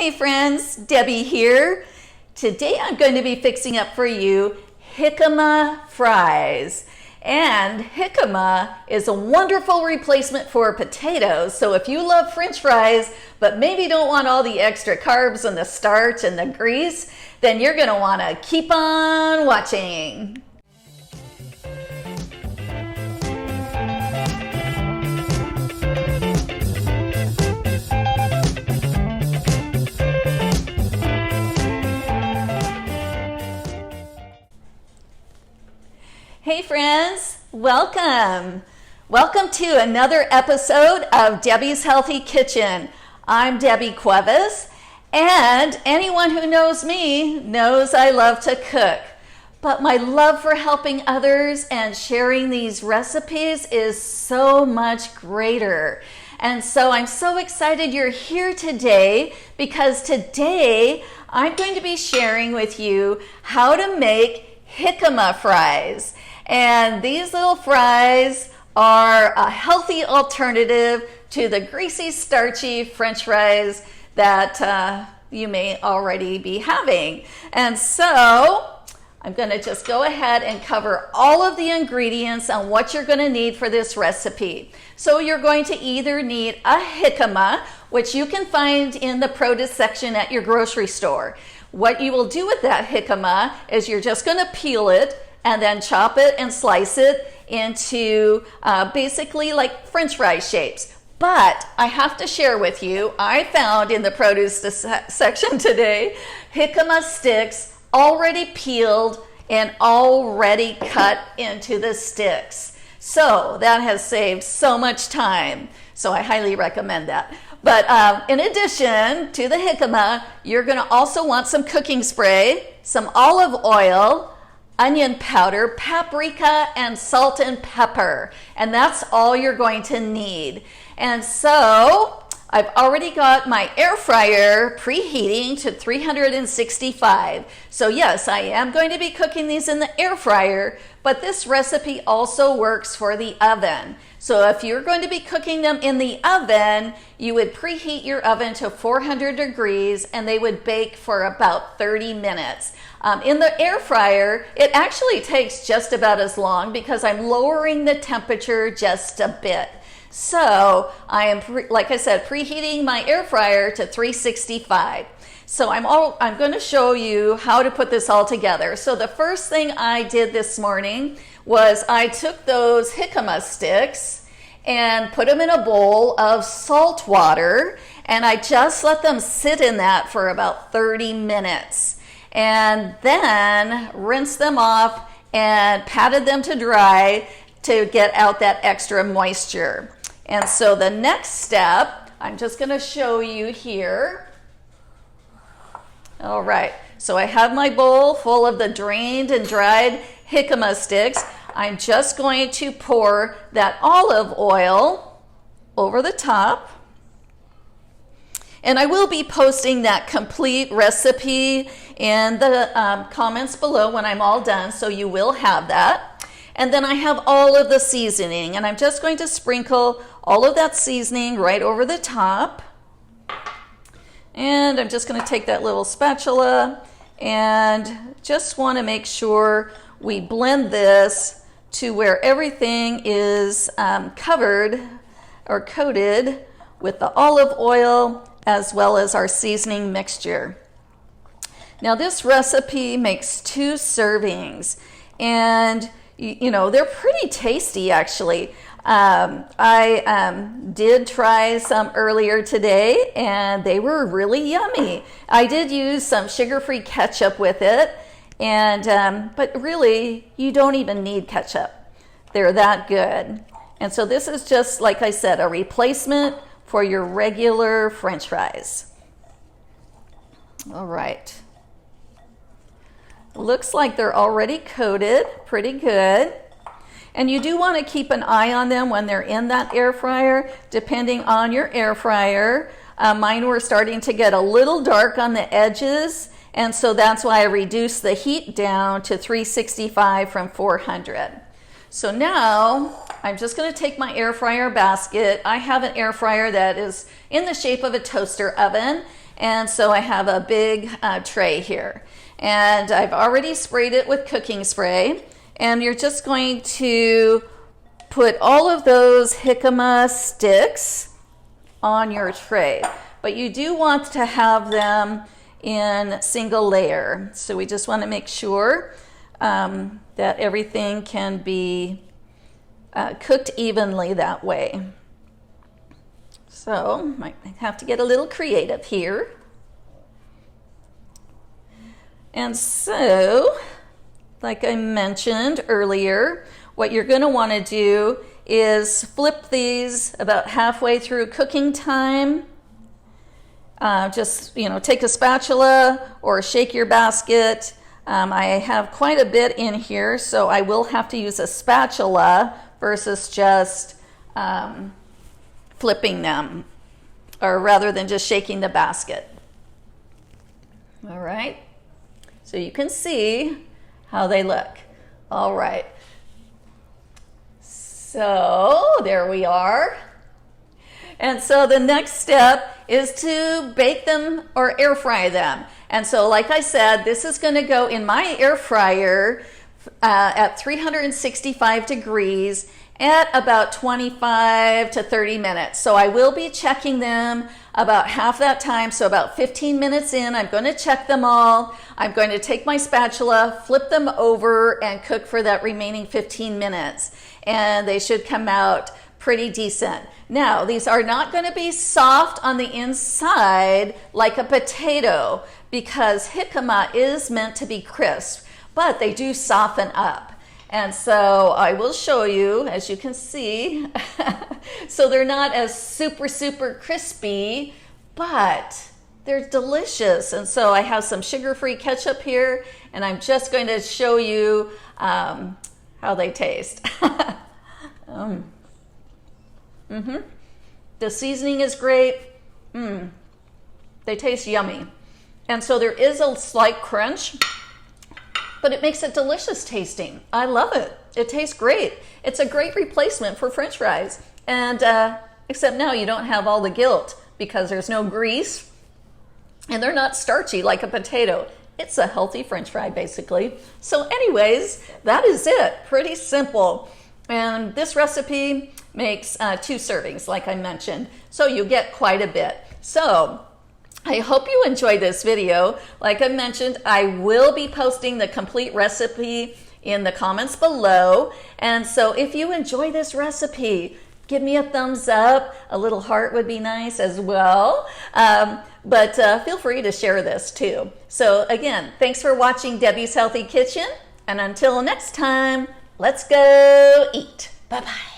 Hey friends, Debbie here. Today I'm going to be fixing up for you Jicama fries. And jicama is a wonderful replacement for potatoes. So if you love French fries, but maybe don't want all the extra carbs and the starch and the grease, then you're going to want to keep on watching. Hey friends, welcome. Welcome to another episode of Debbie's Healthy Kitchen. I'm Debbie Cuevas, and anyone who knows me knows I love to cook. But my love for helping others and sharing these recipes is so much greater. And so I'm so excited you're here today because today I'm going to be sharing with you how to make jicama fries. And these little fries are a healthy alternative to the greasy, starchy French fries that you may already be having. And so I'm going to just go ahead and cover all of the ingredients on what you're going to need for this recipe. So you're going to either need a jicama, which you can find in the produce section at your grocery store. What you will do with that jicama is you're just going to peel it and then chop it and slice it into basically like French fry shapes. But I have to share with you, I found in the produce section today, jicama sticks already peeled and already cut into the sticks. So that has saved so much time. So I highly recommend that. But in addition to the jicama, you're gonna also want some cooking spray, some olive oil, onion powder, paprika, and salt and pepper. And that's all you're going to need. And so I've already got my air fryer preheating to 365. So yes, I am going to be cooking these in the air fryer, but this recipe also works for the oven. So if you're going to be cooking them in the oven, you would preheat your oven to 400 degrees and they would bake for about 30 minutes. In the air fryer, it actually takes just about as long because I'm lowering the temperature just a bit. So I am, like I said, preheating my air fryer to 365. So I'm going to show you how to put this all together. So the first thing I did this morning was I took those jicama sticks and put them in a bowl of salt water, and I just let them sit in that for about 30 minutes. And then rinse them off and patted them to dry to get out that extra moisture. And so the next step, I'm just going to show you here. All right, so I have my bowl full of the drained and dried jicama sticks. I'm just going to pour that olive oil over the top. And I will be posting that complete recipe in the comments below when I'm all done, so you will have that. And then I have all of the seasoning, and I'm just going to sprinkle all of that seasoning right over the top. And I'm just going to take that little spatula and just want to make sure we blend this to where everything is covered or coated with the olive oil as well as our seasoning mixture. Now this recipe makes 2 servings, and you know, they're pretty tasty actually. I did try some earlier today and they were really yummy. I did use some sugar-free ketchup with it, and but really you don't even need ketchup. They're that good. And so this is just, like I said, a replacement for your regular French fries. All right. Looks like they're already coated pretty good. And you do want to keep an eye on them when they're in that air fryer, depending on your air fryer. Mine were starting to get a little dark on the edges, and so that's why I reduced the heat down to 365 from 400. So now I'm just going to take my air fryer basket. I have an air fryer that is in the shape of a toaster oven, And so I have a big tray here. And I've already sprayed it with cooking spray. And you're just going to put all of those jicama sticks on your tray. But you do want to have them in single layer. So we just want to make sure that everything can be cooked evenly that way. So might have to get a little creative here. And so, like I mentioned earlier, what you're going to want to do is flip these about halfway through cooking time. Just, take a spatula or shake your basket. I have quite a bit in here, so I will have to use a spatula versus just flipping them, or rather than just shaking the basket. All right, so you can see how they look. All right, so there we are. And so the next step is to bake them or air fry them. And so like I said, this is going to go in my air fryer at 365 degrees at about 25 to 30 minutes. So I will be checking them about half that time. So about 15 minutes in, I'm going to check them all. I'm going to take my spatula, flip them over, and cook for that remaining 15 minutes. And they should come out pretty decent. Now, these are not going to be soft on the inside like a potato because jicama is meant to be crisp, but they do soften up. And so I will show you, as you can see. So they're not as super crispy, but they're delicious. And so I have some sugar-free ketchup here, and I'm just going to show you how they taste. The seasoning is great. They taste yummy. And so there is a slight crunch, but it makes it delicious tasting. I love it. It tastes great. It's a great replacement for French fries. And except now you don't have all the guilt because there's no grease and they're not starchy like a potato. It's a healthy French fry basically. So anyways, that is it. Pretty simple. And this recipe makes 2 servings, like I mentioned. So you get quite a bit. So I hope you enjoyed this video. Like I mentioned, I will be posting the complete recipe in the comments below. And so if you enjoy this recipe, give me a thumbs up. A little heart would be nice as well. But feel free to share this too. So again, thanks for watching Debbie's Healthy Kitchen. And until next time, let's go eat. Bye-bye.